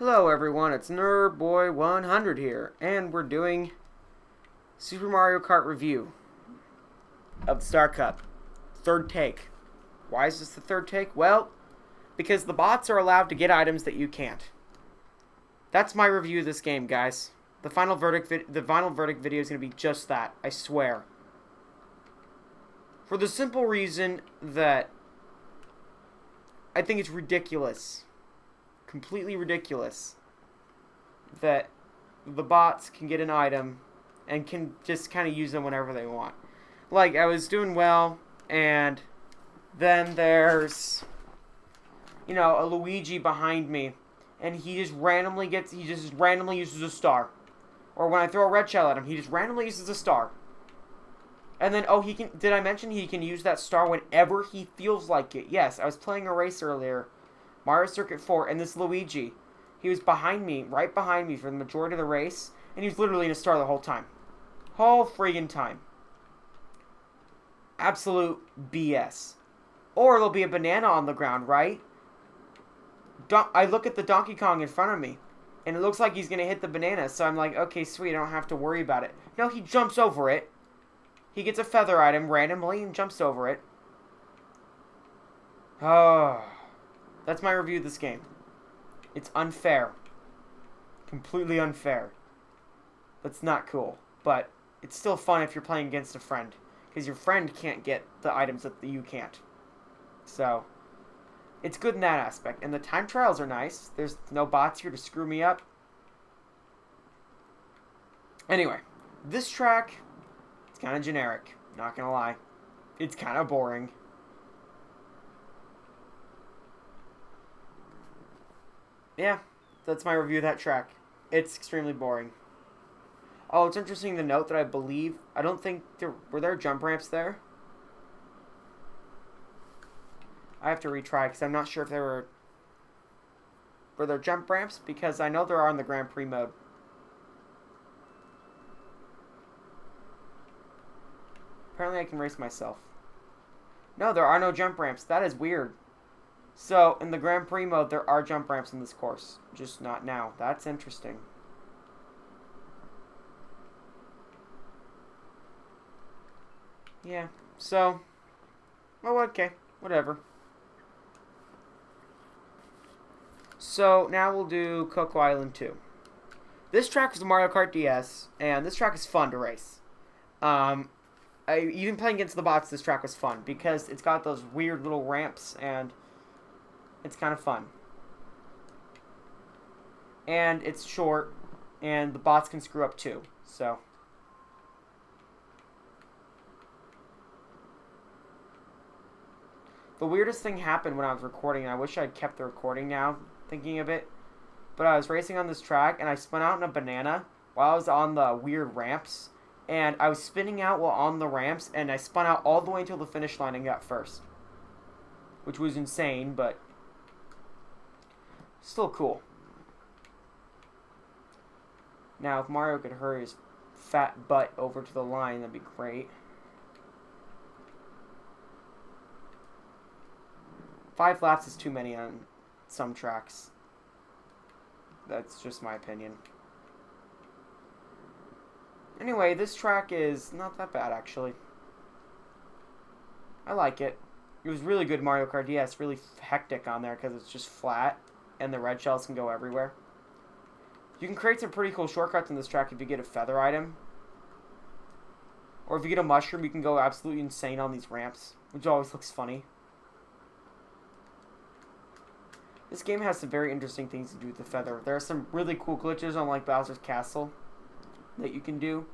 Hello everyone, it's NerdBoy100 here, and we're doing Super Mario Kart review of the Star Cup. Third take. Why is this the third take? Well, because the bots are allowed to get items that you can't. That's my review of this game, guys. The final verdict video is going to be just that, I swear. For the simple reason that I think it's ridiculous. Completely ridiculous that the bots can get an item and can just kind of use them whenever they want. Like, I was doing well, and then there's, a Luigi behind me, and he just randomly uses a star. Or when I throw a red shell at him, he just randomly uses a star. And then, did I mention he can use that star whenever he feels like it? Yes, I was playing a race earlier, Mario Circuit 4, and this Luigi, he was right behind me for the majority of the race, and he was literally in a star the whole time. Whole friggin' time. Absolute BS. Or there'll be a banana on the ground, right? I look at the Donkey Kong in front of me, and it looks like he's going to hit the banana, so I'm like, okay, sweet, I don't have to worry about it. No, he jumps over it. He gets a feather item randomly and jumps over it. Oh... That's my review of this game. It's unfair. Completely unfair. That's not cool. But it's still fun if you're playing against a friend. Because your friend can't get the items that you can't. So, it's good in that aspect. And the time trials are nice. There's no bots here to screw me up. Anyway, this track, it's kind of generic. Not gonna lie. It's kind of boring. Yeah, that's my review of that track. It's extremely boring. Oh, it's interesting to note that I don't think were there jump ramps there? I have to retry because I'm not sure if were there jump ramps, because I know there are in the Grand Prix mode. Apparently I can race myself. No, there are no jump ramps. That is weird. So, in the Grand Prix mode, there are jump ramps in this course. Just not now. That's interesting. Yeah, so... well, okay. Whatever. So, now we'll do Coco Island 2. This track is the Mario Kart DS, and this track is fun to race. Even playing against the bots, this track was fun, because it's got those weird little ramps, and... it's kind of fun. And it's short, and the bots can screw up too, so. The weirdest thing happened when I was recording, and I wish I'd kept the recording now, thinking of it. But I was racing on this track, and I spun out in a banana while I was on the weird ramps. And I was spinning out while on the ramps, and I spun out all the way until the finish line and got first. Which was insane, but... still cool. Now, if Mario could hurry his fat butt over to the line, that'd be great. 5 laps is too many on some tracks. That's just my opinion. Anyway, this track is not that bad, actually. I like it. It was really good Mario Kart DS. Really hectic on there because it's just flat. And the red shells can go everywhere. You can create some pretty cool shortcuts in this track if you get a feather item. Or if you get a mushroom, you can go absolutely insane on these ramps, which always looks funny. This game has some very interesting things to do with the feather. There are some really cool glitches on like Bowser's Castle that you can do,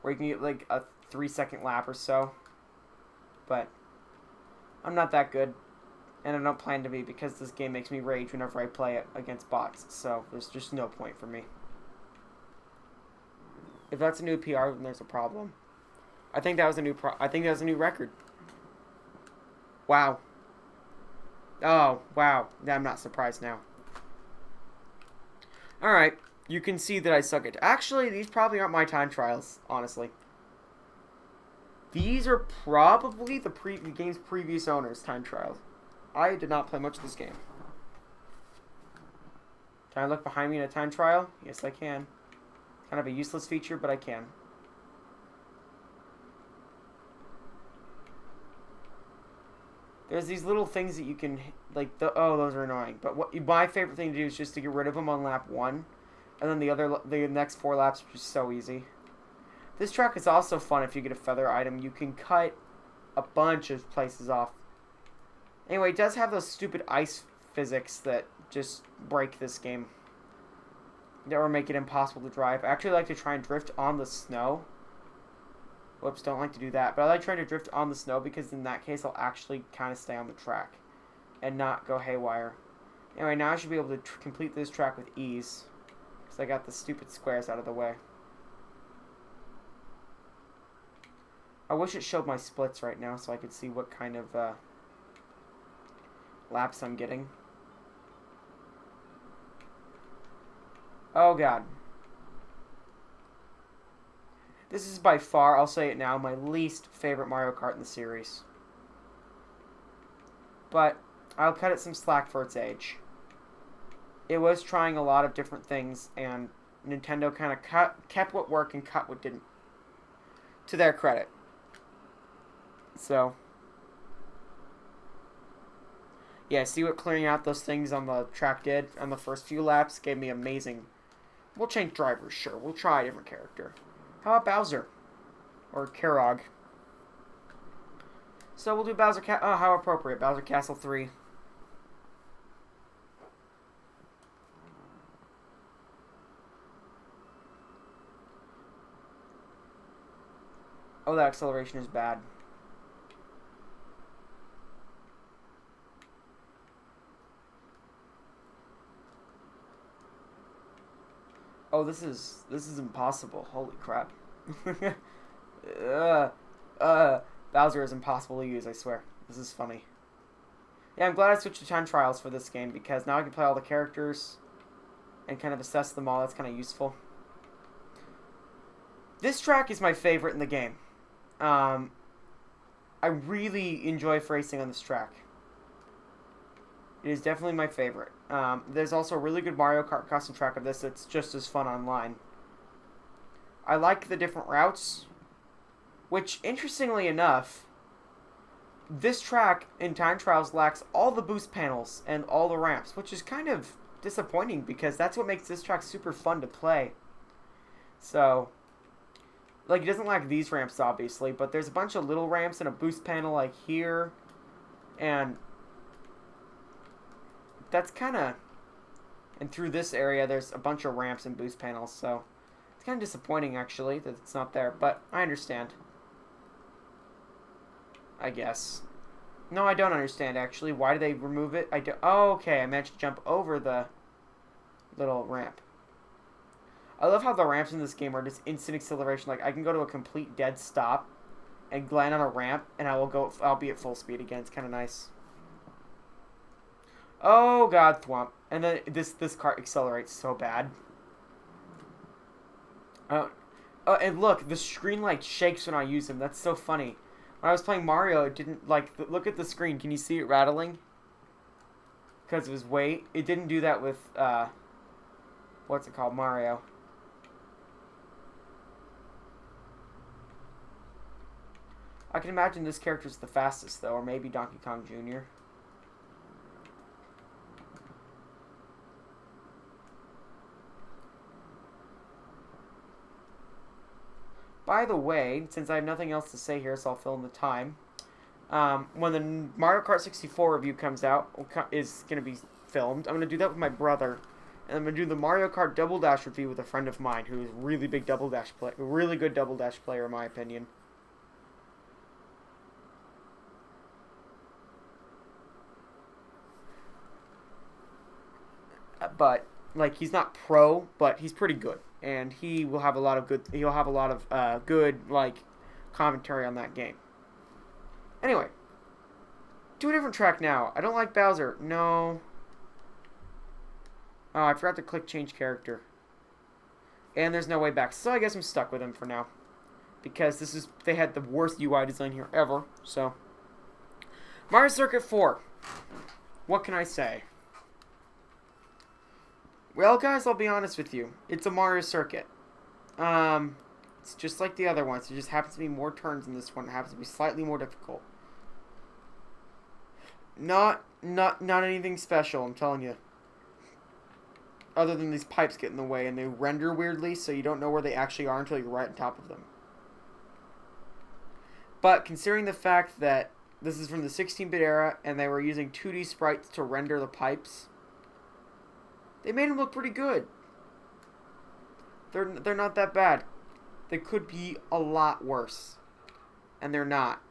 where you can get like a 3-second lap or so. But I'm not that good. And I don't plan to be, because this game makes me rage whenever I play it against bots. So there's just no point for me. If that's a new PR, then there's a problem. I think that was a new record. Wow. Oh, wow. I'm not surprised now. Alright. You can see that I suck at... actually, these probably aren't my time trials, honestly. These are probably the game's previous owner's time trials. I did not play much of this game. Can I look behind me in a time trial? Yes, I can. Kind of a useless feature, but I can. There's these little things that you can, like, oh, those are annoying. But my favorite thing to do is just to get rid of them on lap 1. And then the next 4 laps are just so easy. This track is also fun if you get a feather item. You can cut a bunch of places off. Anyway, it does have those stupid ice physics that just break this game. That will make it impossible to drive. I actually like to try and drift on the snow. Whoops, don't like to do that. But I like trying to drift on the snow because in that case I'll actually kind of stay on the track. And not go haywire. Anyway, now I should be able to complete this track with ease. Because I got the stupid squares out of the way. I wish it showed my splits right now so I could see what kind of laps I'm getting. Oh god. This is by far, I'll say it now, my least favorite Mario Kart in the series. But I'll cut it some slack for its age. It was trying a lot of different things, and Nintendo kind of kept what worked and cut what didn't. To their credit. So, yeah, see what clearing out those things on the track did on the first few laps? Gave me amazing. We'll change drivers, sure. We'll try a different character. How about Bowser? Or Karog? So we'll do Bowser oh, how appropriate. Bowser Castle 3. Oh, that acceleration is bad. Oh, this is impossible. Holy crap. Bowser is impossible to use, I swear. This is funny. Yeah, I'm glad I switched to time trials for this game because now I can play all the characters and kind of assess them all. That's kind of useful. This track is my favorite in the game. I really enjoy racing on this track. It is definitely my favorite. There's also a really good Mario Kart custom track of this that's just as fun online. I like the different routes, which, interestingly enough, this track in time trials lacks all the boost panels and all the ramps, which is kind of disappointing because that's what makes this track super fun to play. So, like, it doesn't lack these ramps, obviously, but there's a bunch of little ramps and a boost panel, like, here, and that's kind of, and through this area, there's a bunch of ramps and boost panels, so it's kind of disappointing, actually, that it's not there, but I understand. I guess. No, I don't understand, actually. Why do they remove it? Oh, okay, I managed to jump over the little ramp. I love how the ramps in this game are just instant acceleration. Like, I can go to a complete dead stop and land on a ramp, and I'll be at full speed again. It's kind of nice. Oh, God, thwomp. And then this cart accelerates so bad. Oh, and look, the screen, like, shakes when I use them. That's so funny. When I was playing Mario, it didn't, like, look at the screen. Can you see it rattling? Because of his weight. It didn't do that with, what's it called? Mario. I can imagine this character's the fastest, though, or maybe Donkey Kong Jr. By the way, since I have nothing else to say here, so I'll fill in the time. When the Mario Kart 64 review comes out, is going to be filmed, I'm going to do that with my brother. And I'm going to do the Mario Kart Double Dash review with a friend of mine who is a really big Double Dash player, a really good Double Dash player in my opinion. But, like, he's not pro, but he's pretty good. And he will have a lot of good, like, commentary on that game. Anyway. Do a different track now. I don't like Bowser. No. Oh, I forgot to click change character. And there's no way back. So I guess I'm stuck with him for now. Because they had the worst UI design here ever. So. Mario Circuit 4. What can I say? Well, guys, I'll be honest with you. It's a Mario circuit. It's just like the other ones. It just happens to be more turns in this one. It happens to be slightly more difficult. Not anything special, I'm telling you. Other than these pipes get in the way and they render weirdly, so you don't know where they actually are until you're right on top of them. But considering the fact that this is from the 16-bit era and they were using 2D sprites to render the pipes, they made them look pretty good. They're not that bad. They could be a lot worse. And they're not.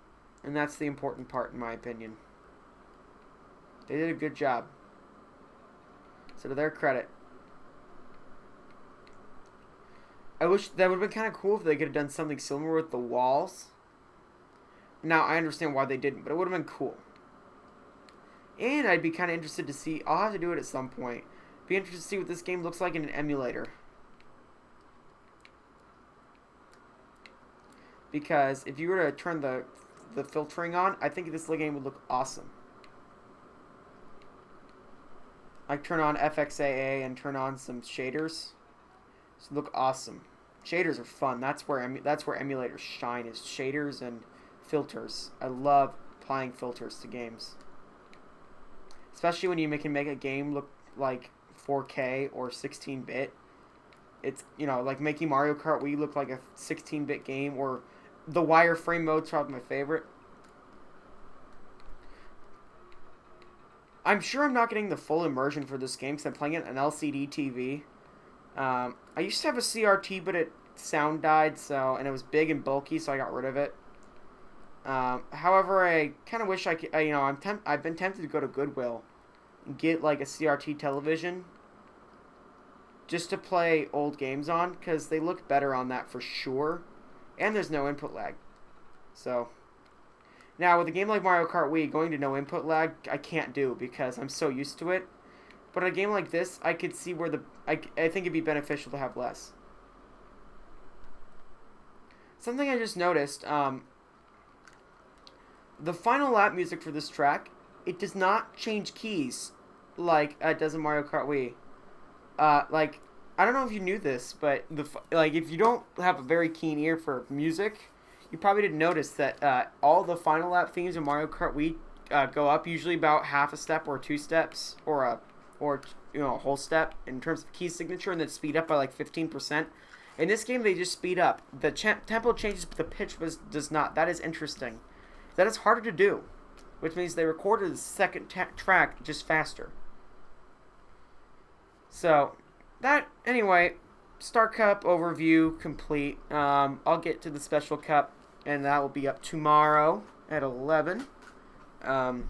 And that's the important part, in my opinion. They did a good job. So to their credit. I wish that would have been kind of cool if they could have done something similar with the walls. Now, I understand why they didn't, but it would have been cool. And I'd be kind of interested to see, I'll have to do it at some point, be interested to see what this game looks like in an emulator. Because if you were to turn the filtering on, I think this game would look awesome. Like turn on FXAA and turn on some shaders. This would look awesome. Shaders are fun. That's where emulators shine, is shaders and filters. I love applying filters to games. Especially when you can make a game look like 4K or 16-bit. It's, you know, like making Mario Kart Wii look like a 16-bit game, or the wireframe mode's probably my favorite. I'm sure I'm not getting the full immersion for this game because I'm playing it on LCD TV. I used to have a CRT, but sound died, and it was big and bulky, so I got rid of it. However, I kind of wish I could. I've been tempted to go to Goodwill and get like a CRT television just to play old games on, because they look better on that for sure, and there's no input lag. So now with a game like Mario Kart Wii, going to no input lag I can't do because I'm so used to it. But in a game like this, I could see where I think it'd be beneficial to have less. Something I just noticed, the final lap music for this track, it does not change keys like it does in Mario Kart Wii. Like, I don't know if you knew this, but if you don't have a very keen ear for music, you probably didn't notice that all the final lap themes in Mario Kart Wii go up usually about half a step or 2 steps or a whole step in terms of key signature, and then speed up by like 15%. In this game, they just speed up. The tempo changes, but the pitch does not. That is interesting. That is harder to do, which means they recorded the second track just faster. So, anyway, Star Cup overview complete. I'll get to the Special Cup, and that will be up tomorrow at 11. Hope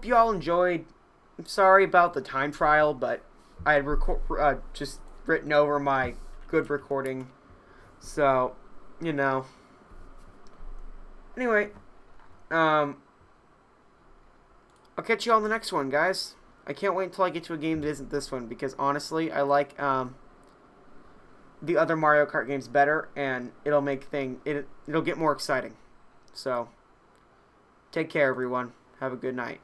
you all enjoyed. I'm sorry about the time trial, but I had just written over my good recording. So, Anyway, I'll catch you on the next one, guys. I can't wait until I get to a game that isn't this one, because honestly, I like the other Mario Kart games better, and it'll get more exciting. So, take care, everyone. Have a good night.